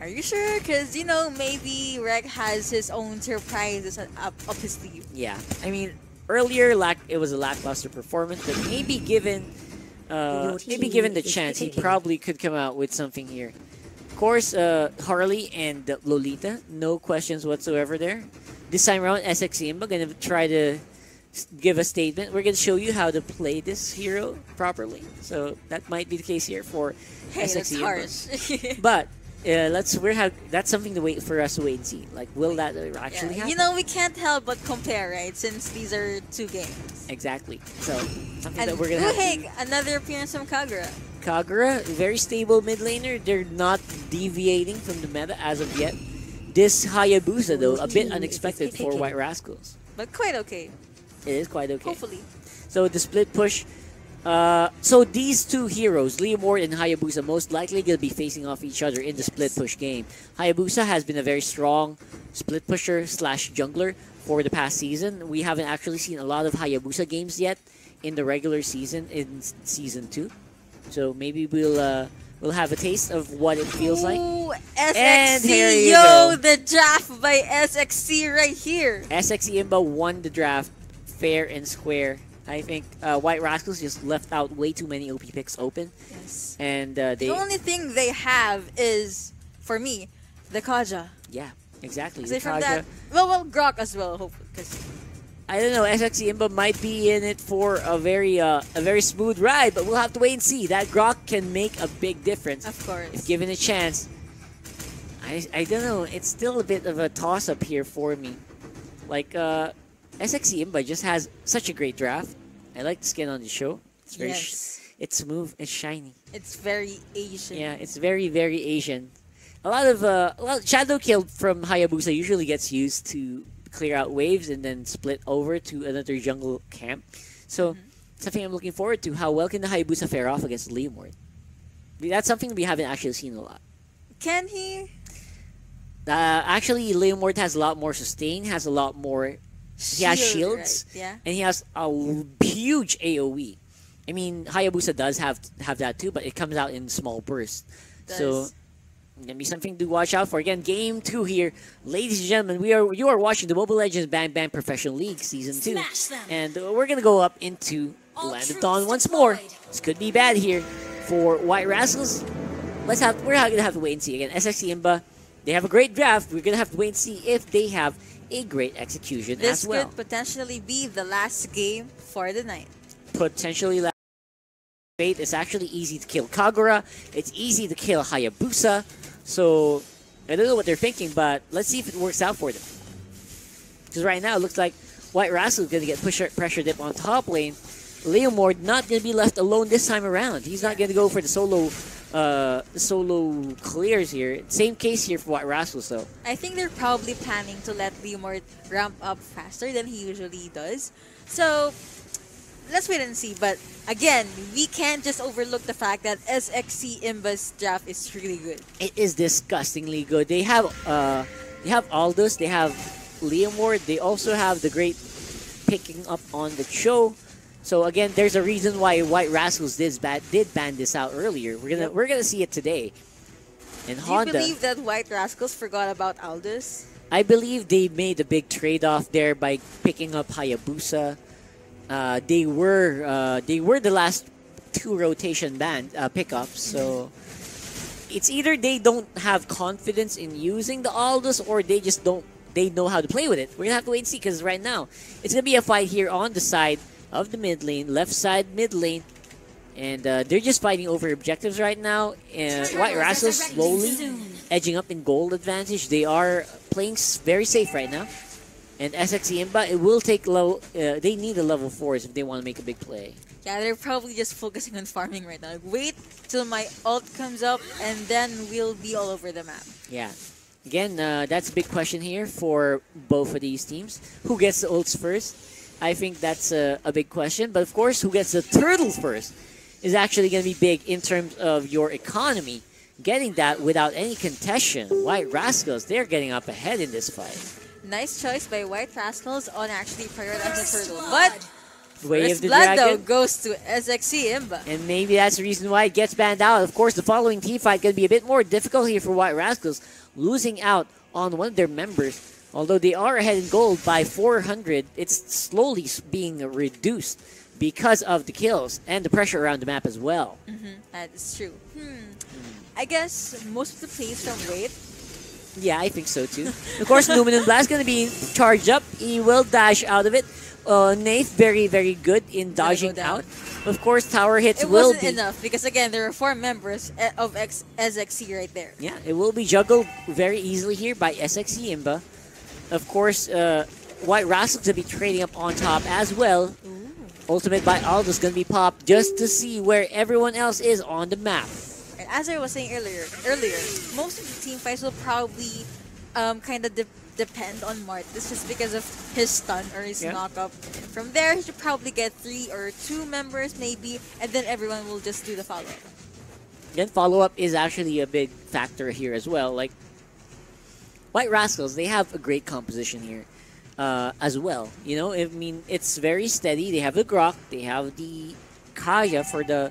Are you sure? Because, you know, maybe Rek has his own surprises up his sleeve. Yeah, I mean, earlier it was a lackluster performance, but maybe given the chance, he probably could come out with something here. Of course, Harley and Lolita, no questions whatsoever there. This time around, SX Imba gonna try to give a statement. We're gonna show you how to play this hero properly. So that might be the case here for Hey, SX that's Imba. harsh. But that's something to wait for us to wait and see. Like, will that actually happen? You know, we can't help but compare, right? Since these are two games. Exactly. So something And that we're gonna have. Uheg, another appearance from Kagura. Kagura, very stable mid laner. They're not deviating from the meta as of yet. This Hayabusa, though, a bit unexpected for White Rascals. But quite okay. It is quite okay. Hopefully. So the split push. So these two heroes, Leomord and Hayabusa, most likely going to be facing off each other in the split push game. Hayabusa has been a very strong split pusher / jungler for the past season. We haven't actually seen a lot of Hayabusa games yet in the regular season, in Season 2. So maybe we'll have a taste of what it feels like. Ooh, And here SXC, you yo, go. the draft by SXC right here. SXE Imba won the draft fair and square. I think White Rascals just left out way too many OP picks open. Yes. And The only thing they have is, for me, the Kaja. yeah, exactly. Aside from Kaja- that, well, Grok as well, hopefully. Because I don't know. SXE Imba might be in it for a very smooth ride, but we'll have to wait and see. That Grok can make a big difference of course, if given a chance. I don't know. It's still a bit of a toss-up here for me. Like, SXE Imba just has such a great draft. I like the skin on the show. It's very it's smooth, it's shiny. It's very Asian. Yeah, it's very, very Asian. A lot of Shadow Kill from Hayabusa usually gets used to clear out waves and then split over to another jungle camp. So, something I'm looking forward to. How well can the Hayabusa fare off against Leomord? That's something we haven't actually seen a lot. Can he? Actually, Leomord has a lot more sustain, has a lot more... He has shields, right? Yeah. And he has a huge AoE. I mean, Hayabusa does have that too, but it comes out in small bursts. So, gonna be something to watch out for. Again, game 2 here, ladies and gentlemen. You are watching the Mobile Legends Bang Bang Professional League Season 2, and we're gonna go up into Land of Dawn once more. This could be bad here for White Rascals. We're gonna have to wait and see. Again, SXE Imba, they have a great draft. We're gonna have to wait and see if they have a great execution as well. This could potentially be the last game for the night. Potentially last. Fate. It's actually easy to kill Kagura. It's easy to kill Hayabusa. So, I don't know what they're thinking, but let's see if it works out for them. Because right now, it looks like White Rascal is going to get pressure dip on top lane. Leomord not going to be left alone this time around. He's not going to go for the solo clears here. Same case here for White Rascal, so. I think they're probably planning to let Leomord ramp up faster than he usually does. So, let's wait and see. But again, we can't just overlook the fact that SXE Imba's draft is really good. It is disgustingly good. They have Aldous, they have Leomord, they also have the great picking up on the show. So again, there's a reason why White Rascals did ban this out earlier. We're gonna see it today. And Honda. Do you believe that White Rascals forgot about Aldous? I believe they made a big trade-off there by picking up Hayabusa. They were the last 2 rotation pickups, so it's either they don't have confidence in using the Aldous or they just they know how to play with it. We're gonna have to wait and see, because right now it's gonna be a fight here on the side of the mid lane, left side mid lane, and they're just fighting over objectives right now. White Rascals slowly edging up in gold advantage. They are playing very safe right now. And SXE Imba, it will take they need a level 4s if they want to make a big play. Yeah, they're probably just focusing on farming right now. Like, wait till my ult comes up, and then we'll be all over the map. Yeah. Again, that's a big question here for both of these teams. Who gets the ults first? I think that's a big question. But of course, who gets the turtles first is actually going to be big in terms of your economy. Getting that without any contention. White Rascals, they're getting up ahead in this fight. Nice choice by White Rascals on actually prioritizing turtle. But Way of First the Blood, Dragon. though, goes to SXE Imba. And maybe that's the reason why it gets banned out. Of course, the following team fight going to be a bit more difficult here for White Rascals, losing out on one of their members. Although they are ahead in gold by 400, it's slowly being reduced because of the kills and the pressure around the map as well. That is true. I guess most of the plays from Wade. Yeah, I think so too. Of course, Luminant Blast going to be charged up. He will dash out of it. Nath, very, very good in dodging out. Of course, tower hits will be... It wasn't enough because, again, there are 4 members of SXE right there. Yeah, it will be juggled very easily here by SXE Imba. Of course, White Rascals going to be trading up on top as well. Ultimate by Aldous going to be popped just to see where everyone else is on the map. And as I was saying earlier, most of the team fights will probably kind of depend on Martis just because of his stun or his knock-up. From there, he should probably get 3 or 2 members maybe, and then everyone will just do the follow-up. Then follow-up is actually a big factor here as well. Like, White Rascals, they have a great composition here as well. You know, I mean, it's very steady. They have the Grok, they have the Kaya for the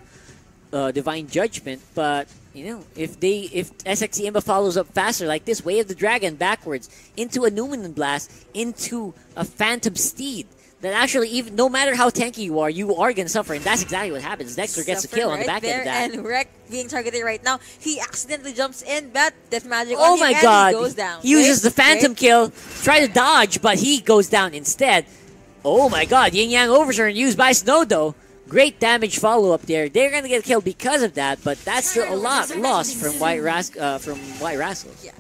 Divine Judgment, but you know, if SXE Imba follows up faster like this, Way of the Dragon backwards into a Numinous Blast into a Phantom Steed, that actually, even no matter how tanky you are going to suffer, and that's exactly what happens. Dexter gets a Suffer kill on the right back end there, of that. and Wreck being targeted right now. He accidentally jumps in, but Death Magic Oh on him, my and god! he goes down. He uses Great, the Phantom great. kill, try to dodge, but he goes down instead. Oh my god, Yin Yang Overturn used by Snow though. Great damage follow-up there. They're gonna get killed because of that, but that's still a lot lost from White Rascals. Yeah.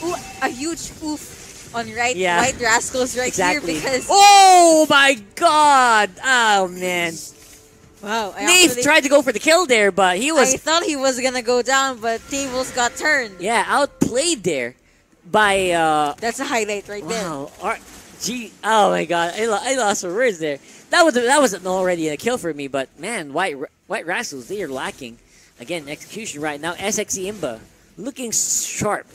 Ooh, a huge oof on Yeah. White Rascals right Exactly. here because Oh my god! Oh man. wow, Nate tried to go for the kill there, but he I was thought he was gonna go down, but tables got turned. outplayed there by That's a highlight right there. wow. Oh my god, I lost for words there. That wasn't already a kill for me, but man, White Rascals, they are lacking. Again, execution right now. SXE IMBA looking sharp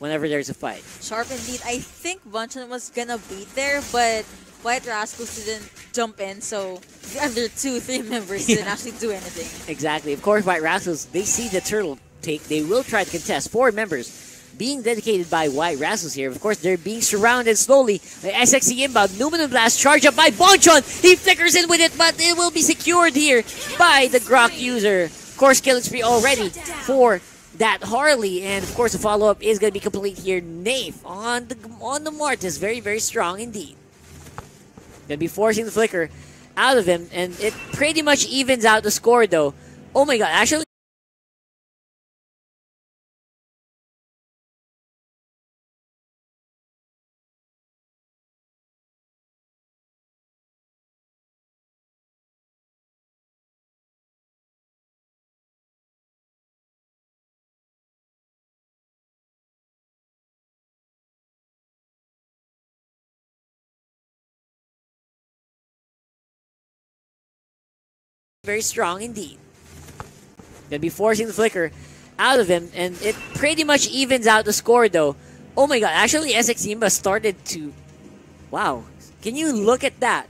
whenever there's a fight. Sharp indeed. I think Bunchen was gonna beat there, but White Rascals didn't jump in, so the other 2-3 members didn't actually do anything. Exactly. Of course, White Rascals, they see the turtle take. They will try to contest. 4 members being dedicated by White Rascals here. Of course, they're being surrounded slowly by SXE inbound. Numinum Blast charge up by Bonchon. He flickers in with it, but it will be secured here by the Grok user. Of course, killing spree already for that Harley. And of course, the follow-up is going to be complete here. Nafe on the Mortis. Very, very strong indeed. Going to be forcing the flicker out of him. And it pretty much evens out the score, though. Oh my god, actually. Very strong indeed. Gonna be forcing the flicker out of him, and it pretty much evens out the score, though. Oh my god, actually, SX Imba started to... Wow. Can you look at that?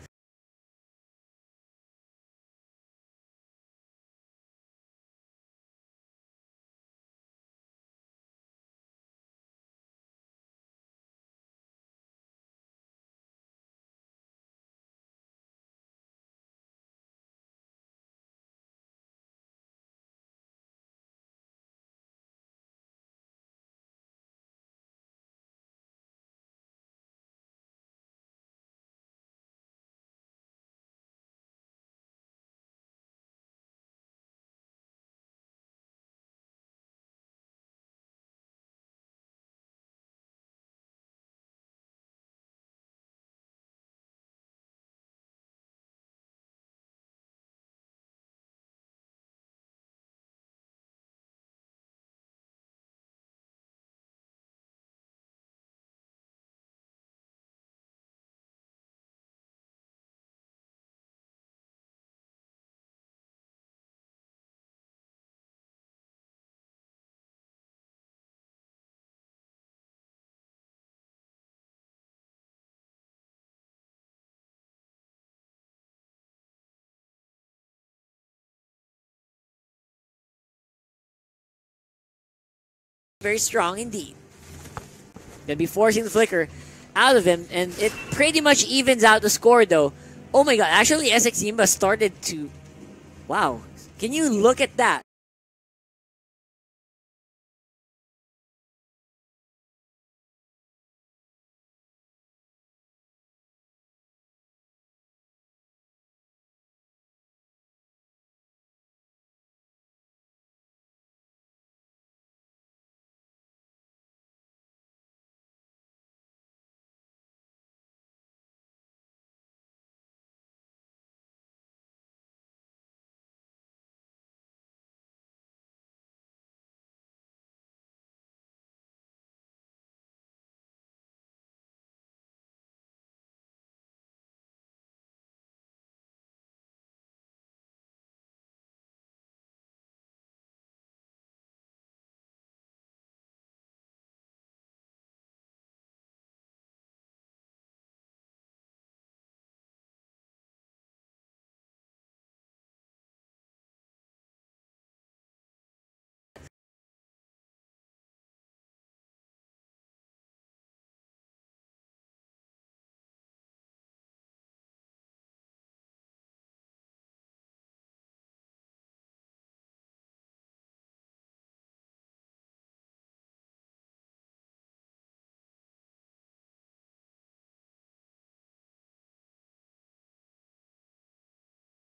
Very strong indeed. Gonna be forcing the flicker out of him, and it pretty much evens out the score, though. Oh my god, actually, SX Imba started to... Wow. Can you look at that?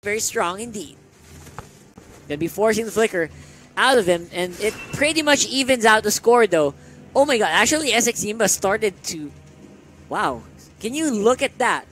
Very strong indeed. Gonna be forcing the flicker out of him, and it pretty much evens out the score though. Oh my god, actually SX IMBA started to... Wow, can you look at that?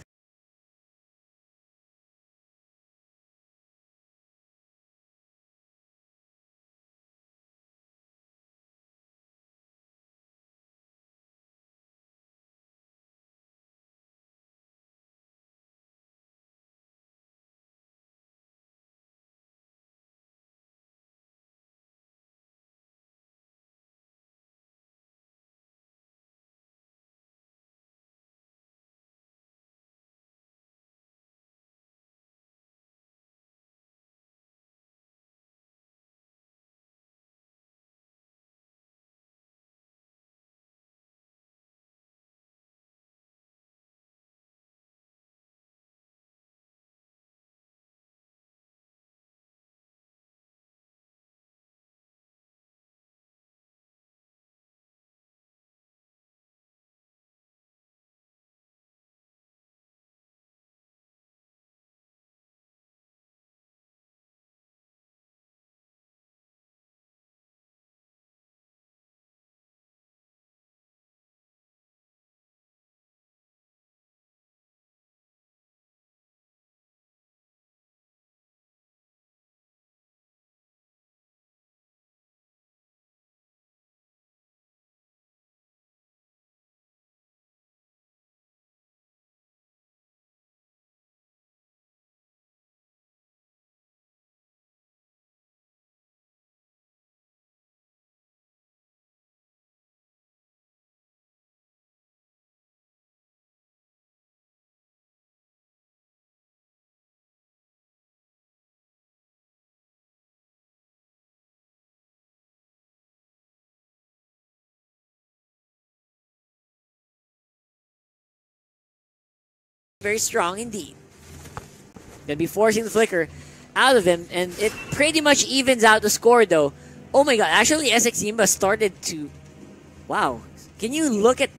Very strong indeed. Gonna be forcing the flicker out of him, and it pretty much evens out the score though. Oh my god, actually SX IMBA started to... Wow, can you look at...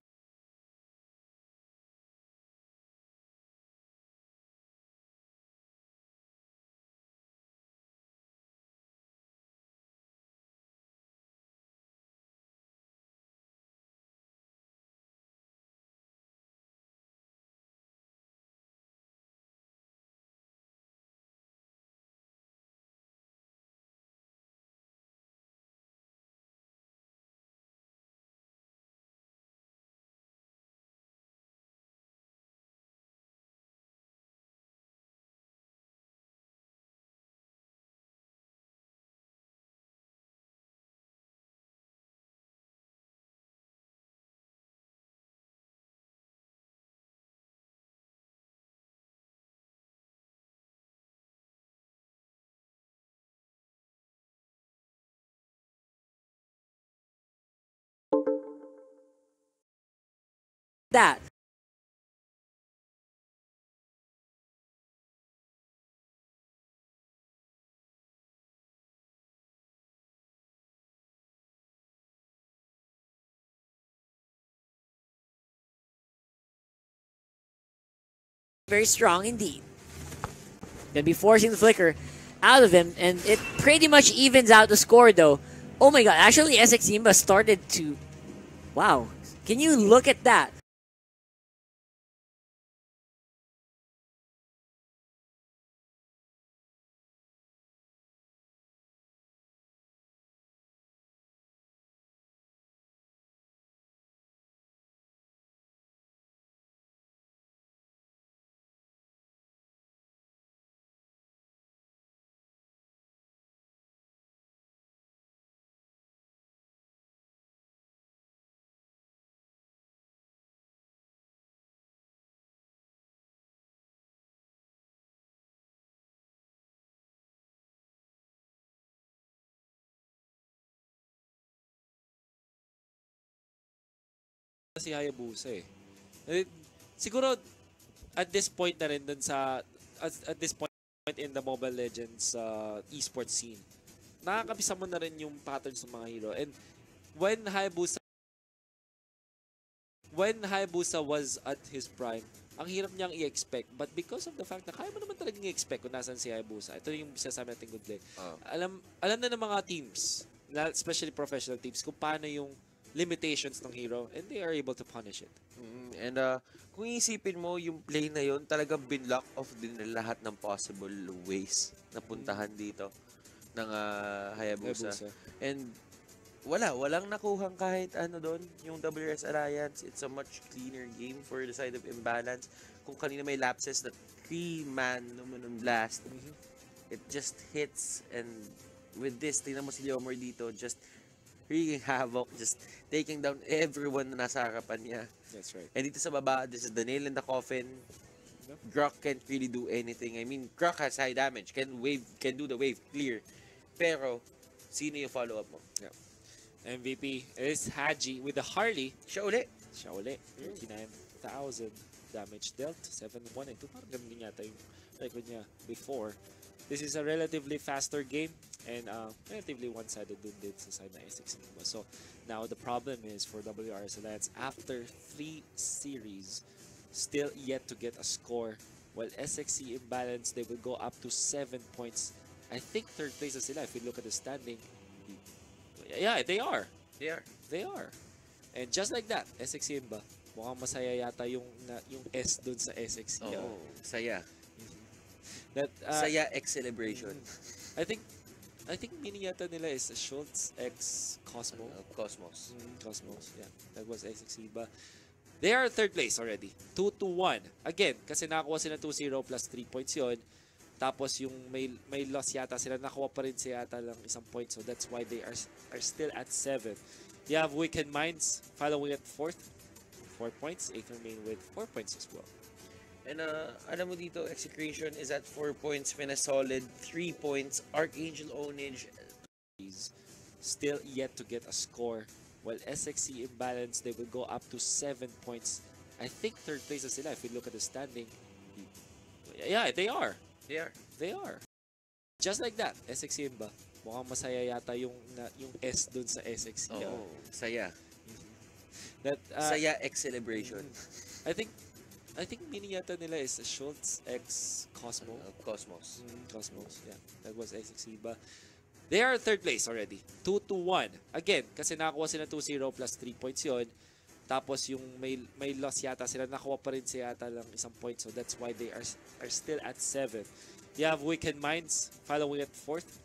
that? Very strong indeed. Gonna be forcing the flicker out of him, and it pretty much evens out the score though. Oh my god, actually SX IMBA started to... Wow, can you look at that? Si Hayabusa eh. Siguro at this point na rin dun sa at this point in the Mobile Legends esports scene, nakakabisa mo na rin yung patterns ng mga hero. And when Hayabusa was at his prime, ang hirap niyang i-expect. But because of the fact na kaya mo naman talagang i-expect kung nasan si Hayabusa, ito yung sinasabi natin good play. Alam na ng mga teams, especially professional teams, kung paano yung limitations ng hero, and they are able to punish it. And kung isipin mo, yung play na yun, talagang binlock off din na lahat ng possible ways na puntahan dito ng Hayabusa. And walang nakuhang kahit ano doon, yung WRS Alliance. It's a much cleaner game for the side of Imbalance. Kung kanina may lapses na 3-man naman ng blast, it just hits. And with this, tingnan mo si Leomor dito, just wreaking havoc, just taking down everyone na nasa harapan niya. That's right. And dito sa baba, this is the nail in the coffin. Grok can't really do anything. I mean, Grok has high damage, can do the wave clear. Pero, sino yung follow-up mo? Yeah. MVP is Haji with the Harley. Siya uli. 39,000 damage dealt. 7-1 and 2. Parang ganun din yata yung record niya before. This is a relatively faster game and relatively one-sided din sa side na S6 Sigma. So now the problem is for WRS Alliance, after 3 series, still yet to get a score. While SXC Imbalance, they will go up to 7 points. I think third place na sila if you look at the standing. Yeah, they are. They are. And just like that, SXC Imba, mukhang masaya yata yung S dun sa SXC. Oh, saya. That, saya X celebration. I think meaning yata nila is Schultz X Cosmo. Cosmos. Cosmos, yeah. That was SXC. But they are third place already. 2-1. Again, kasi nakakuha sila 2-0 plus 3 points yun. Tapos yung may loss yata sila, nakuha pa rin siya yata lang isang point. So that's why they are still at 7. You have Weekend Minds following at 4th. 4 points. Aether Main with 4 points as well. And alam mo dito, Execration is at 4 points, Solid 3 points, Archangel Onage still yet to get a score. While SXC Imbalance, they will go up to 7 points. I think third place na sila if you look at the standing. Yeah, they are. They are. Just like that, SXC Imba, mukhang masaya yata yung S dun sa SXC. Oh, saya. That, saya X celebration. I think meaning yata nila is Schultz X Cosmo. Cosmos. Cosmos, yeah. That was SXC. But they are third place already. 2-1. Again, kasi nakakuha sila 2-0 plus 3 points yun. Tapos yung may loss yata sila, nakuha pa rin siya yata lang isang point. So that's why they are still at 7. You have Weekend Minds following at 4th.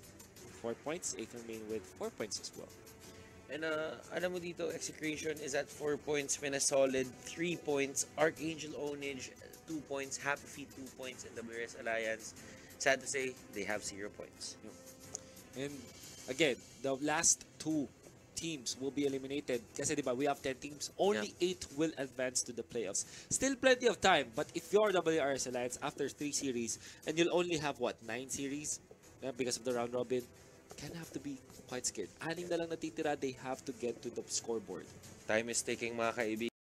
4 points. Aether Main with 4 points as well. And alam mo dito, Execration is at 4 points, Solid 3 points, Archangel Onage 2 points, Happy Feet 2 points, and WRS Alliance, sad to say, they have 0 points. And again, the last 2 teams will be eliminated. Kasi diba, we have 10 teams. Only 8 will advance to the playoffs. Still plenty of time, but if you're WRS Alliance after 3 series, and you'll only have, 9 series? Because of the round robin, can have to be quite scared. 6 na lang natitira, they have to get to the scoreboard. Time is ticking, mga kaibigan.